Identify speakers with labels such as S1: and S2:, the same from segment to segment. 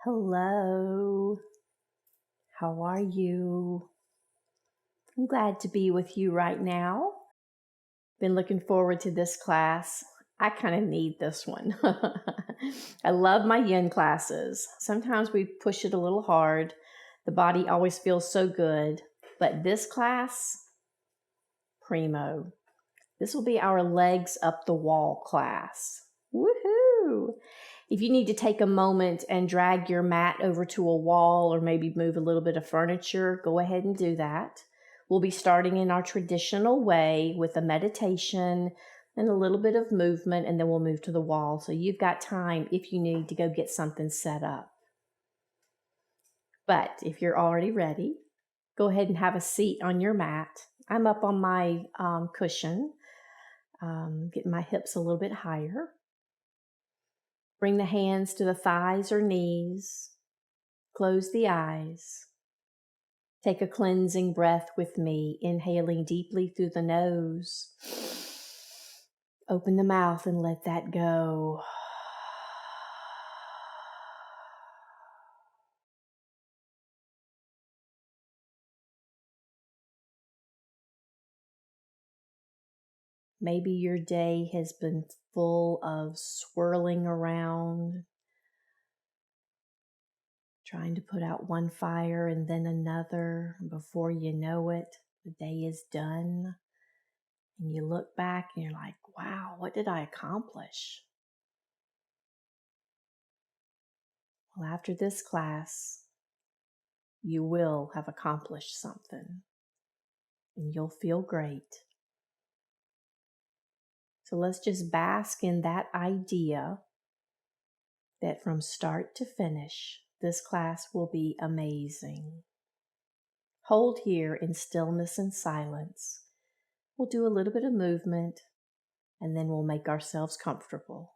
S1: Hello, how are you? I'm glad to be with you right now. Been looking forward to this class. I kind of need this one. I love my Yin classes. Sometimes we push it a little hard. The body always feels so good. But this class, primo. This will be our legs up the wall class. Woohoo! If you need to take a moment and drag your mat over to a wall or maybe move a little bit of furniture, go ahead and do that. We'll be starting in our traditional way with a meditation and a little bit of movement, and then we'll move to the wall. So you've got time if you need to go get something set up. But if you're already ready, go ahead and have a seat on your mat. I'm up on my cushion, getting my hips a little bit higher. Bring the hands to the thighs or knees. Close the eyes. Take a cleansing breath with me, inhaling deeply through the nose. Open the mouth and let that go. Maybe your day has been full of swirling around, trying to put out one fire and then another. Before you know it, the day is done. And you look back and you're like, wow, what did I accomplish? Well, after this class, you will have accomplished something and you'll feel great. So let's just bask in that idea that from start to finish, this class will be amazing. Hold here in stillness and silence. We'll do a little bit of movement and then we'll make ourselves comfortable.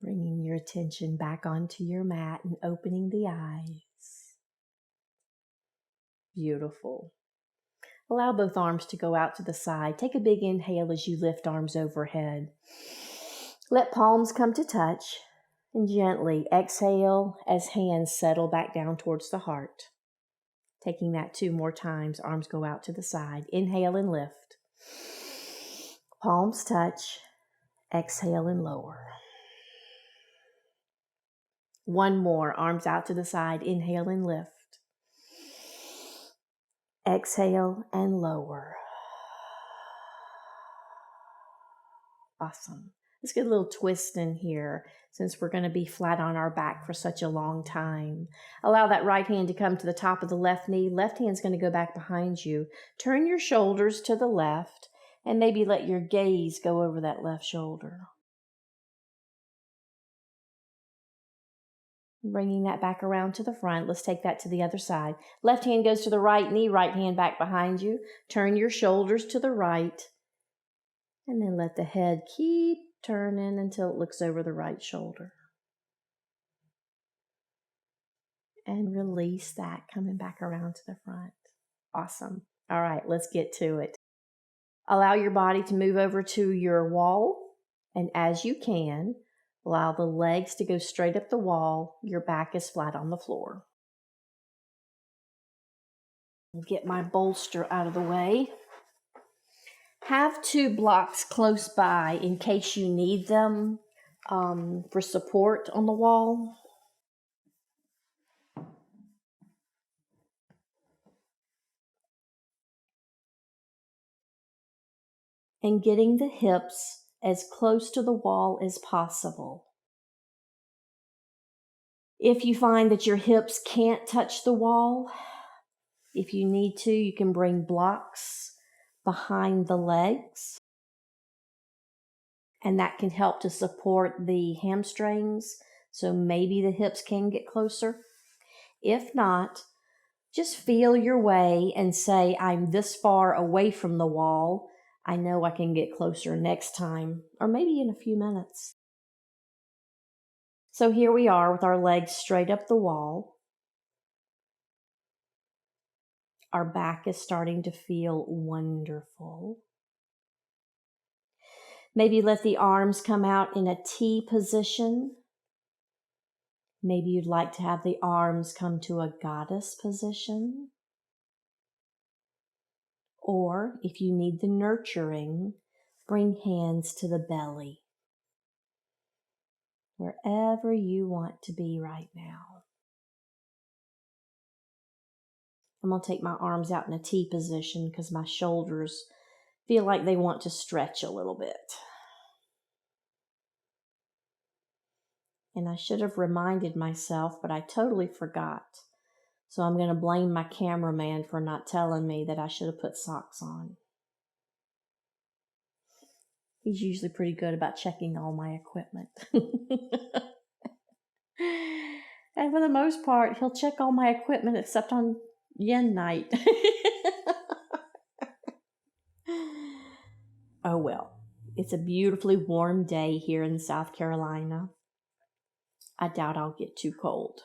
S1: Bringing your attention back onto your mat and opening the eyes. Beautiful. Allow both arms to go out to the side. Take a big inhale as you lift arms overhead. Let palms come to touch and gently exhale as hands settle back down towards the heart. Taking that 2 more times, arms go out to the side. Inhale and lift. Palms touch. Exhale and lower. One more, arms out to the side. Inhale and lift. Exhale and lower. Awesome. Let's get a little twist in here since we're going to be flat on our back for such a long time. Allow that right hand to come to the top of the left knee. Left hand's going to go back behind you. Turn your shoulders to the left and maybe let your gaze go over that left shoulder. Bringing that back around to the front. Let's take that to the other side. Left hand goes to the right knee, right hand back behind you. Turn your shoulders to the right. And then let the head keep turning until it looks over the right shoulder. And release that, coming back around to the front. Awesome. All right, let's get to it. Allow your body to move over to your wall. And as you can, allow the legs to go straight up the wall. Your back is flat on the floor. Get my bolster out of the way. Have 2 blocks close by in case you need them for support on the wall. and getting the hips as close to the wall as possible. If you find that your hips can't touch the wall, if you need to, you can bring blocks behind the legs, and that can help to support the hamstrings, so maybe the hips can get closer. If not, just feel your way and say, I'm this far away from the wall. I know I can get closer next time, or maybe in a few minutes. So here we are with our legs straight up the wall. Our back is starting to feel wonderful. Maybe let the arms come out in a T position. Maybe you'd like to have the arms come to a goddess position. Or if you need the nurturing, bring hands to the belly. Wherever you want to be right now. I'm going to take my arms out in a T position because my shoulders feel like they want to stretch a little bit. And I should have reminded myself, but I totally forgot. So I'm going to blame my cameraman for not telling me that I should have put socks on. He's usually pretty good about checking all my equipment. And for the most part, he'll check all my equipment except on Yin night. Oh well, it's a beautifully warm day here in South Carolina. I doubt I'll get too cold.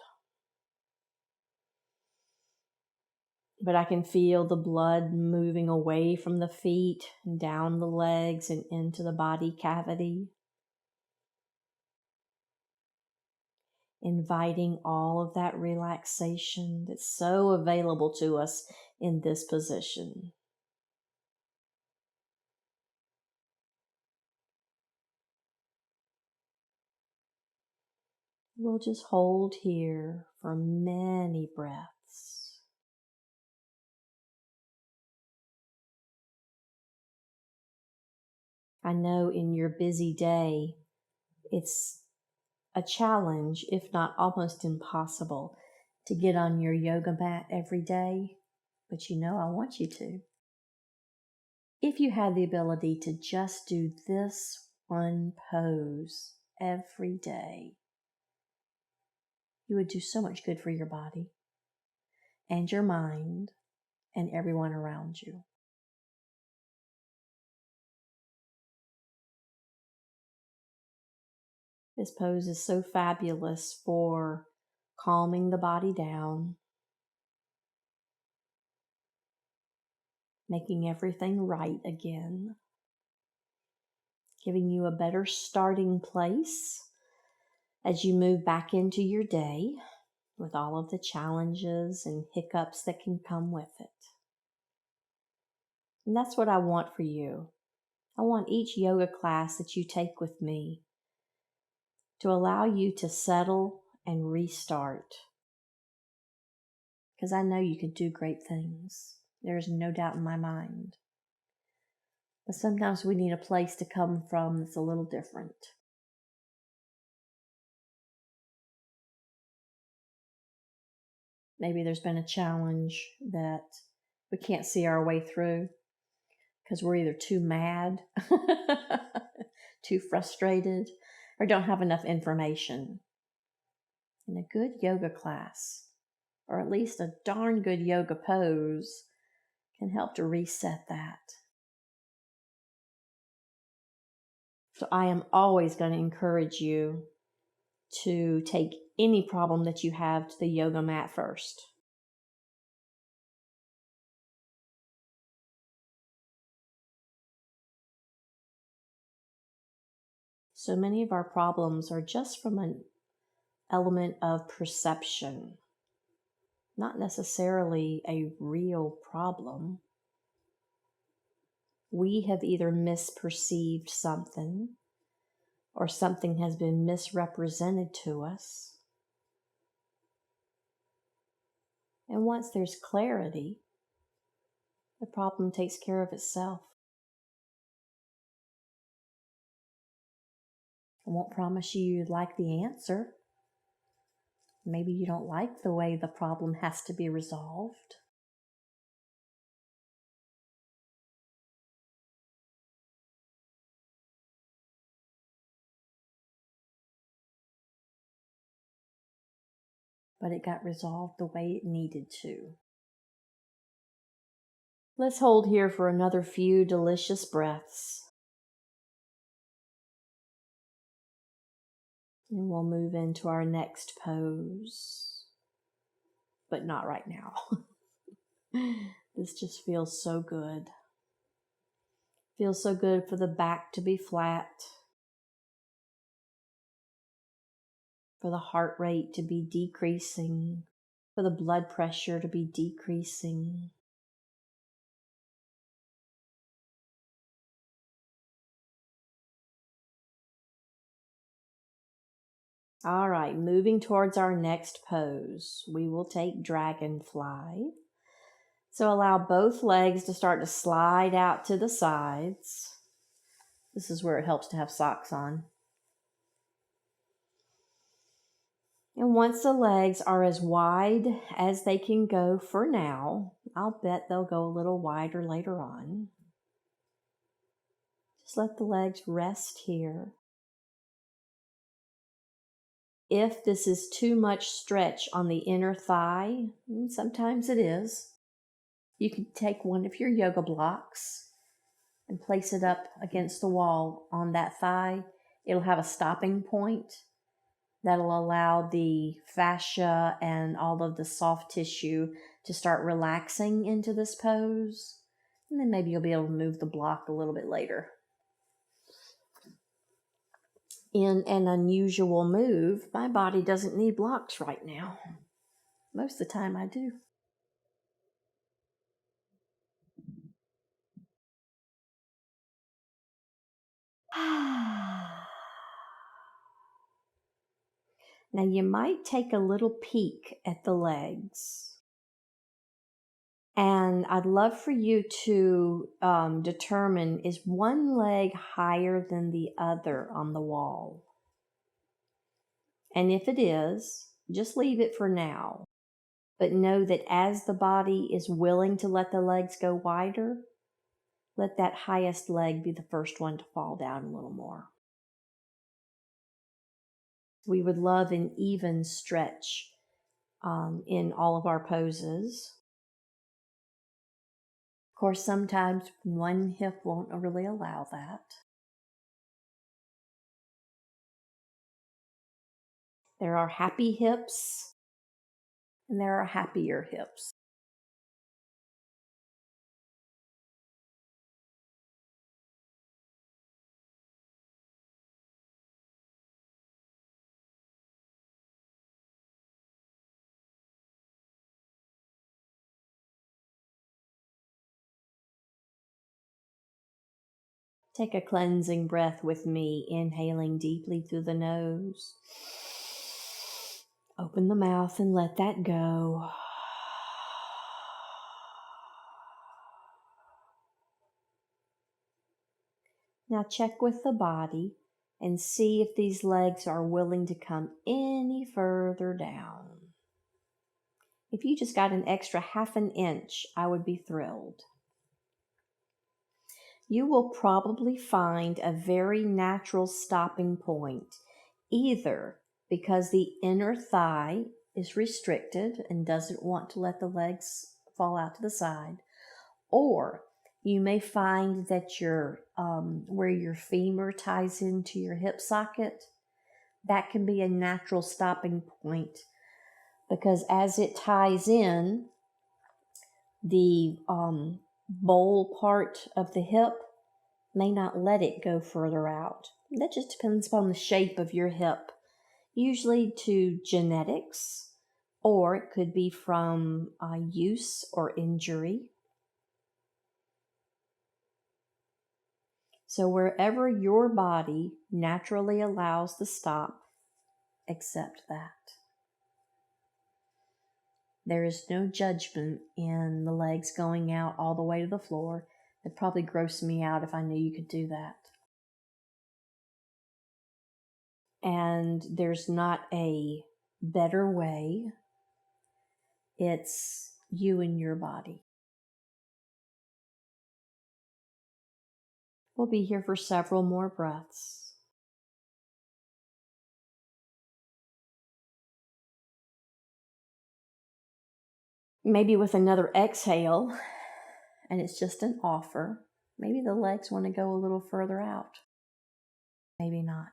S1: But I can feel the blood moving away from the feet and down the legs and into the body cavity. Inviting all of that relaxation that's so available to us in this position. We'll just hold here for many breaths. I know in your busy day, it's a challenge, if not almost impossible, to get on your yoga mat every day, but you know I want you to. If you had the ability to just do this one pose every day, you would do so much good for your body and your mind and everyone around you. This pose is so fabulous for calming the body down, making everything right again, giving you a better starting place as you move back into your day with all of the challenges and hiccups that can come with it. And that's what I want for you. I want each yoga class that you take with me to allow you to settle and restart. Because I know you can do great things. There's no doubt in my mind. But sometimes we need a place to come from that's a little different. Maybe there's been a challenge that we can't see our way through because we're either too mad, too frustrated, or don't have enough information. And a good yoga class, or at least a darn good yoga pose, can help to reset that. So I am always going to encourage you to take any problem that you have to the yoga mat first. So many of our problems are just from an element of perception, not necessarily a real problem. We have either misperceived something or something has been misrepresented to us. And once there's clarity, the problem takes care of itself. I won't promise you'd like the answer. Maybe you don't like the way the problem has to be resolved. But it got resolved the way it needed to. Let's hold here for another few delicious breaths. And we'll move into our next pose. But not right now. This just feels so good. Feels so good for the back to be flat. For the heart rate to be decreasing. For the blood pressure to be decreasing. All right, moving towards our next pose, we will take dragonfly. So allow both legs to start to slide out to the sides. This is where it helps to have socks on. And once the legs are as wide as they can go for now, I'll bet they'll go a little wider later on. Just let the legs rest here. If this is too much stretch on the inner thigh, and sometimes it is, you can take one of your yoga blocks and place it up against the wall on that thigh. It'll have a stopping point that'll allow the fascia and all of the soft tissue to start relaxing into this pose. And then maybe you'll be able to move the block a little bit later. In an unusual move, my body doesn't need blocks right now. Most of the time I do. Now you might take a little peek at the legs. And I'd love for you to determine, is one leg higher than the other on the wall? And if it is, just leave it for now. But know that as the body is willing to let the legs go wider, let that highest leg be the first one to fall down a little more. We would love an even stretch in all of our poses. Of course, sometimes one hip won't really allow that. There are happy hips and there are happier hips. Take a cleansing breath with me, inhaling deeply through the nose. Open the mouth and let that go. Now check with the body and see if these legs are willing to come any further down. If you just got an extra half an inch, I would be thrilled. You will probably find a very natural stopping point, either because the inner thigh is restricted and doesn't want to let the legs fall out to the side, or you may find that your where your femur ties into your hip socket, that can be a natural stopping point, because as it ties in, the bowl part of the hip may not let it go further out. That just depends upon the shape of your hip, usually to genetics, or it could be from use or injury. So wherever your body naturally allows the stop, accept that. There is no judgment in the legs going out all the way to the floor. It'd probably gross me out if I knew you could do that. And there's not a better way. It's you and your body. We'll be here for several more breaths. Maybe with another exhale, and it's just an offer. Maybe the legs want to go a little further out. Maybe not.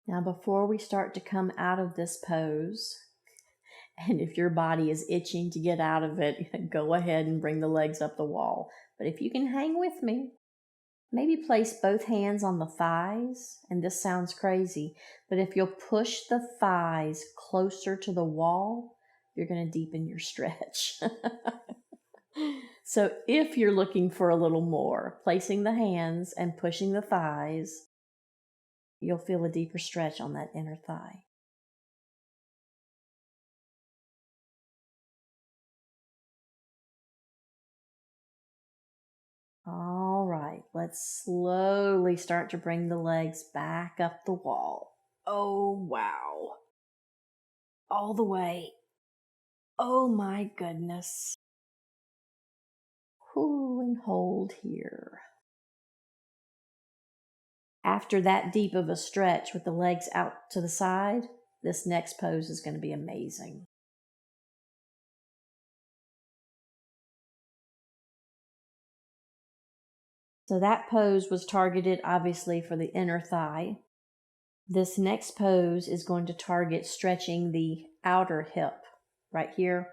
S1: Now, before we start to come out of this pose, and if your body is itching to get out of it, go ahead and bring the legs up the wall. But if you can hang with me, maybe place both hands on the thighs. And this sounds crazy, but if you'll push the thighs closer to the wall, you're going to deepen your stretch. So if you're looking for a little more, placing the hands and pushing the thighs, you'll feel a deeper stretch on that inner thigh. All right, let's slowly start to bring the legs back up the wall. Oh, wow. All the way. Oh my goodness. Whew, and hold here. After that deep of a stretch with the legs out to the side, this next pose is going to be amazing. So that pose was targeted obviously for the inner thigh. This next pose is going to target stretching the outer hip right here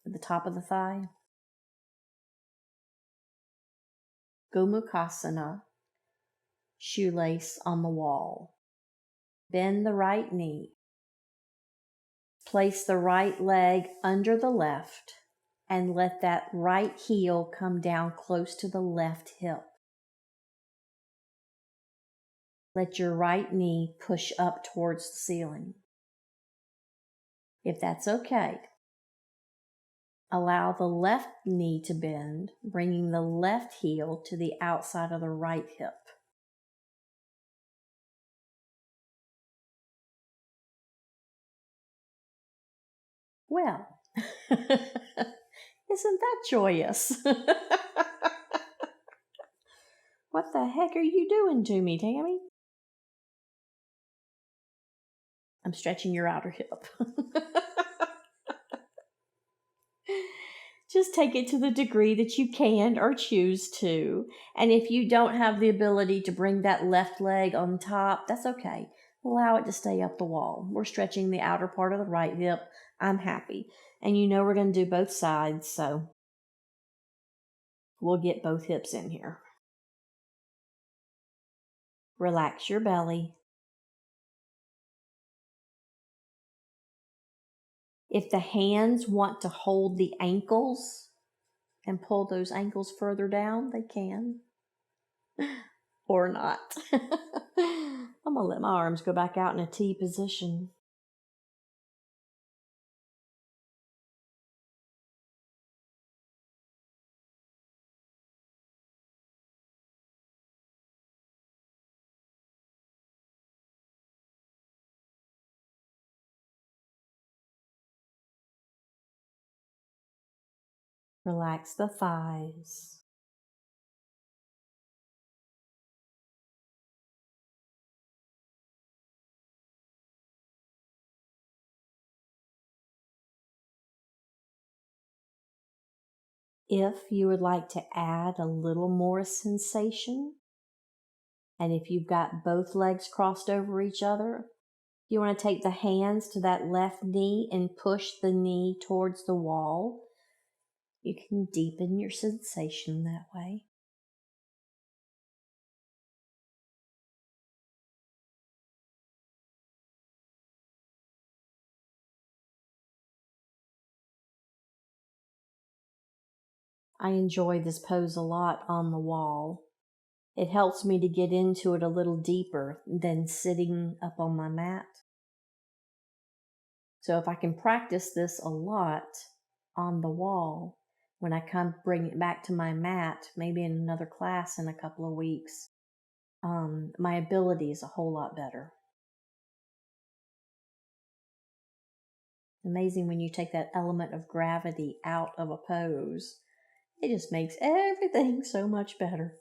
S1: at the top of the thigh. Gomukhasana, shoelace on the wall. Bend the right knee. Place the right leg under the left and let that right heel come down close to the left hip. Let your right knee push up towards the ceiling. If that's okay, allow the left knee to bend, bringing the left heel to the outside of the right hip. Well, isn't that joyous? What the heck are you doing to me, Tammy? I'm stretching your outer hip. Just take it to the degree that you can or choose to. And if you don't have the ability to bring that left leg on top, that's okay. Allow it to stay up the wall. We're stretching the outer part of the right hip. I'm happy. And you know we're going to do both sides, so we'll get both hips in here. Relax your belly. If the hands want to hold the ankles and pull those ankles further down, they can. Or not. I'm going to let my arms go back out in a T position. Relax the thighs. If you would like to add a little more sensation And if you've got both legs crossed over each other, you want to take the hands to that left knee and push the knee towards the wall. You can deepen your sensation that way. I enjoy this pose a lot on the wall. It helps me to get into it a little deeper than sitting up on my mat. So if I can practice this a lot on the wall, when I bring it back to my mat, maybe in another class in a couple of weeks, my ability is a whole lot better. Amazing when you take that element of gravity out of a pose. It just makes everything so much better.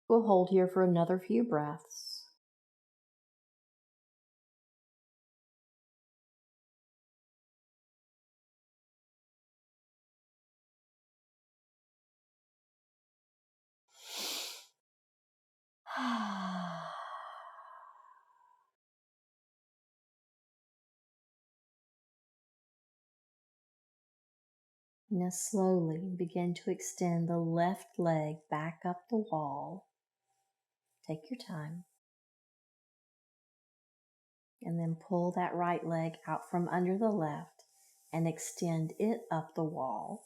S1: We'll hold here for another few breaths. Now slowly begin to extend the left leg back up the wall. Take your time. And then pull that right leg out from under the left and extend it up the wall.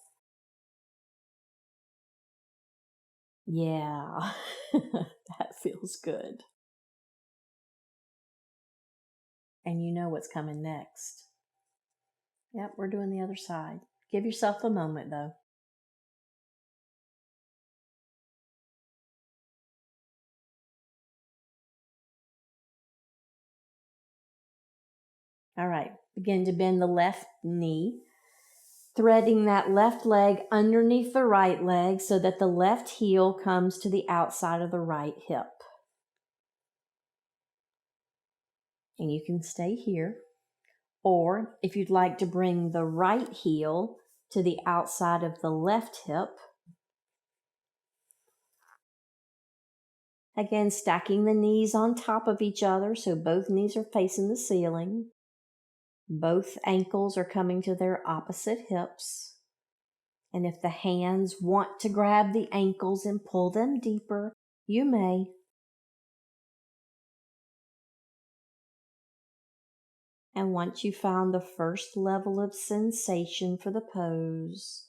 S1: Yeah, that feels good. And you know what's coming next. Yep, we're doing the other side. Give yourself a moment though. All right, begin to bend the left knee, threading that left leg underneath the right leg so that the left heel comes to the outside of the right hip. And you can stay here. Or if you'd like to bring the right heel to the outside of the left hip, again, stacking the knees on top of each other so both knees are facing the ceiling. Both ankles are coming to their opposite hips. And if the hands want to grab the ankles and pull them deeper, you may. And once you found the first level of sensation for the pose,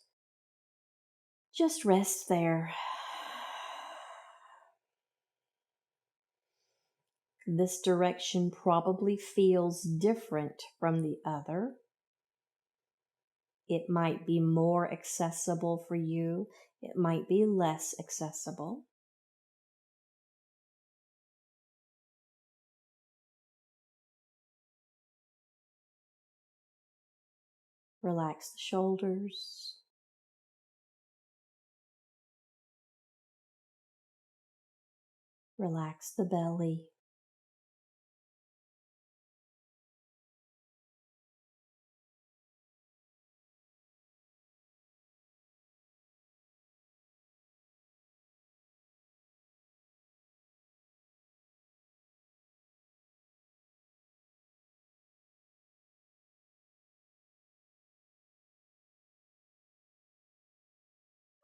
S1: just rest there. This direction probably feels different from the other. It might be more accessible for you. It might be less accessible. Relax the shoulders. Relax the belly.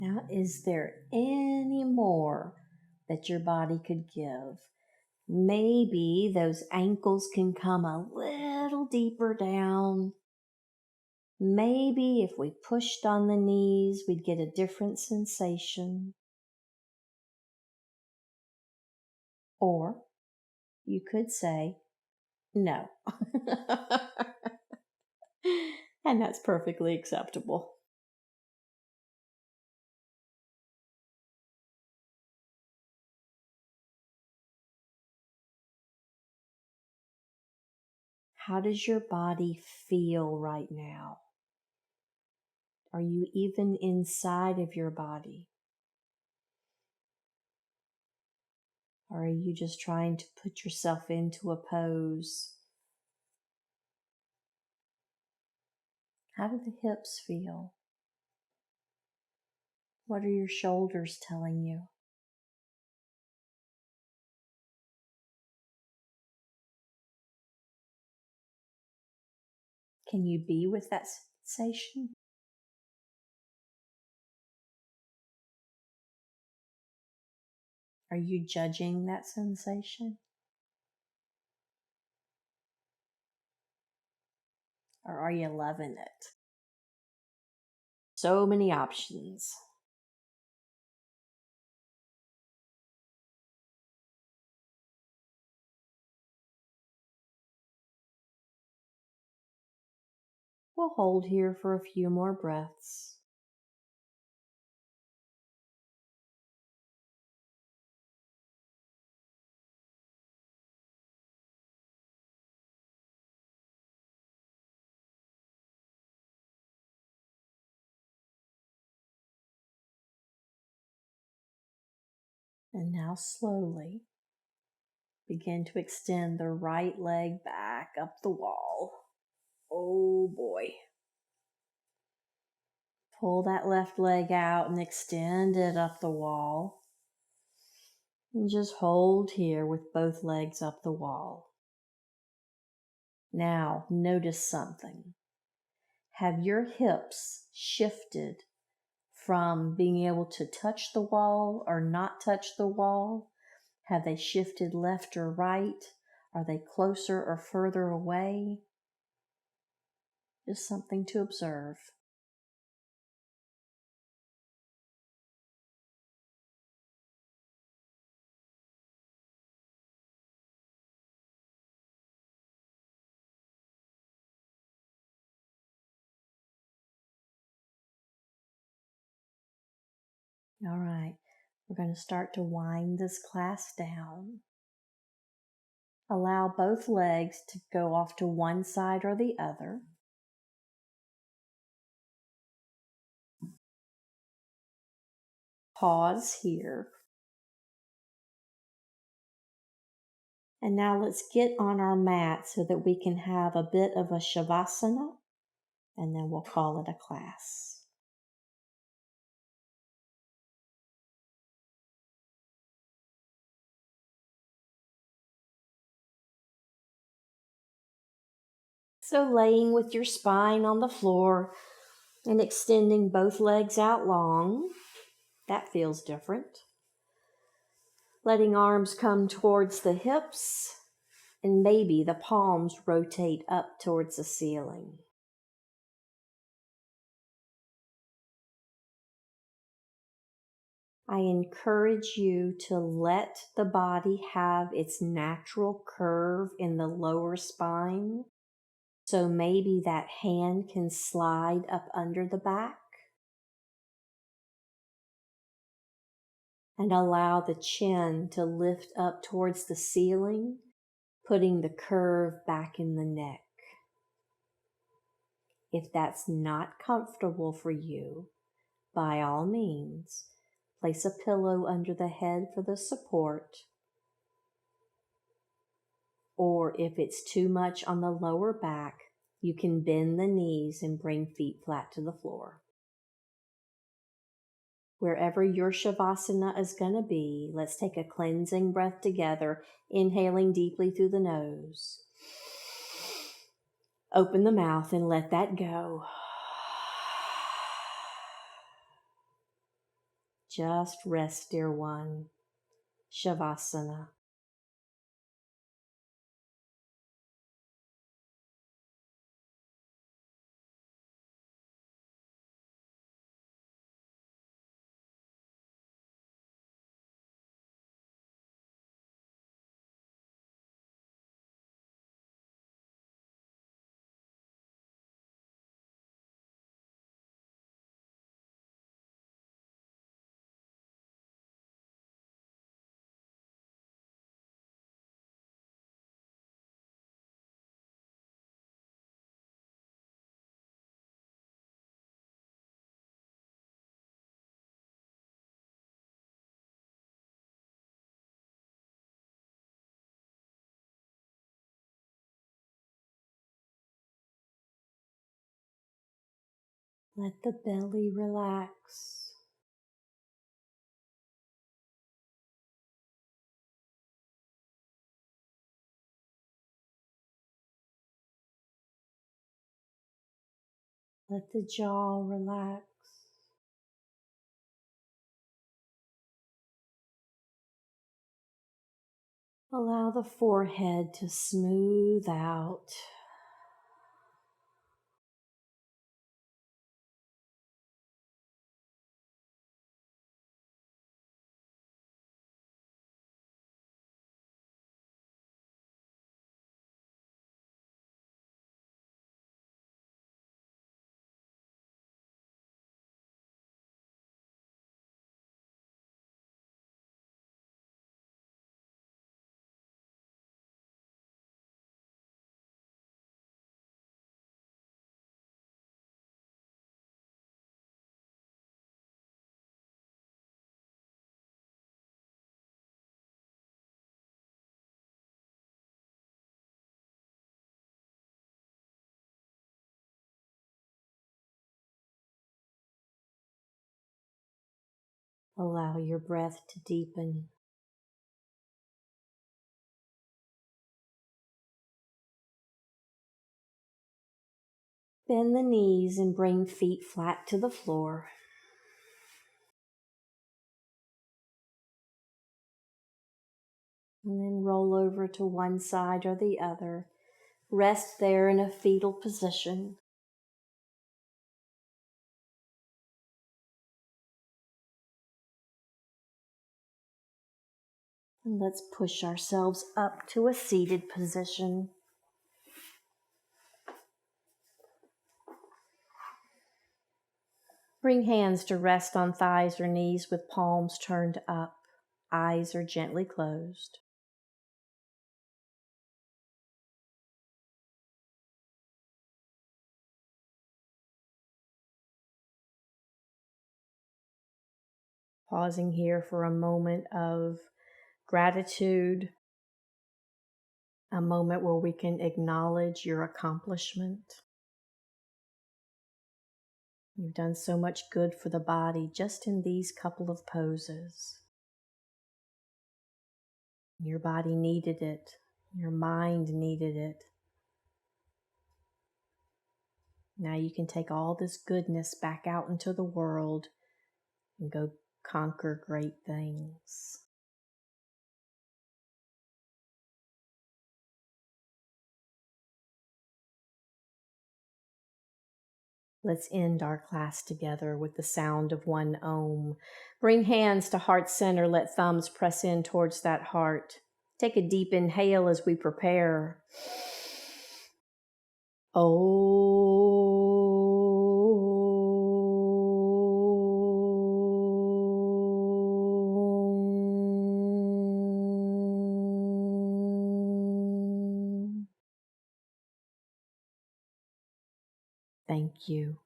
S1: Now, is there any more that your body could give? Maybe those ankles can come a little deeper down. Maybe if we pushed on the knees, we'd get a different sensation. Or you could say, no. And that's perfectly acceptable. How does your body feel right now? Are you even inside of your body? Or are you just trying to put yourself into a pose? How do the hips feel? What are your shoulders telling you? Can you be with that sensation? Are you judging that sensation? Or are you loving it? So many options. We'll hold here for a few more breaths. And now slowly begin to extend the right leg back up the wall. Oh boy. Pull that left leg out and extend it up the wall. And just hold here with both legs up the wall. Now, notice something. Have your hips shifted from being able to touch the wall or not touch the wall? Have they shifted left or right? Are they closer or further away? Just something to observe. All right, we're going to start to wind this class down. Allow both legs to go off to one side or the other. Pause here. And now let's get on our mat so that we can have a bit of a shavasana, and then we'll call it a class. So laying with your spine on the floor and extending both legs out long, that feels different. Letting arms come towards the hips, and maybe the palms rotate up towards the ceiling. I encourage you to let the body have its natural curve in the lower spine. So maybe that hand can slide up under the back. And allow the chin to lift up towards the ceiling, putting the curve back in the neck. If that's not comfortable for you, by all means, place a pillow under the head for the support. Or if it's too much on the lower back, you can bend the knees and bring feet flat to the floor. Wherever your shavasana is going to be, let's take a cleansing breath together, inhaling deeply through the nose. Open the mouth and let that go. Just rest, dear one. Shavasana. Let the belly relax. Let the jaw relax. Allow the forehead to smooth out. Allow your breath to deepen. Bend the knees and bring feet flat to the floor. And then roll over to one side or the other. Rest there in a fetal position. And let's push ourselves up to a seated position. Bring hands to rest on thighs or knees with palms turned up. Eyes are gently closed. Pausing here for a moment of gratitude, a moment where we can acknowledge your accomplishment. You've done so much good for the body just in these couple of poses. Your body needed it. Your mind needed it. Now you can take all this goodness back out into the world and go conquer great things. Let's end our class together with the sound of one Om. Bring hands to heart center. Let thumbs press in towards that heart. Take a deep inhale as we prepare. Om. Thank you.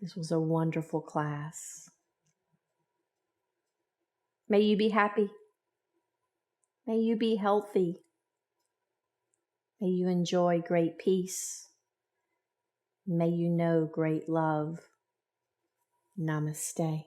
S1: This was a wonderful class. May you be happy. May you be healthy. May you enjoy great peace. May you know great love. Namaste.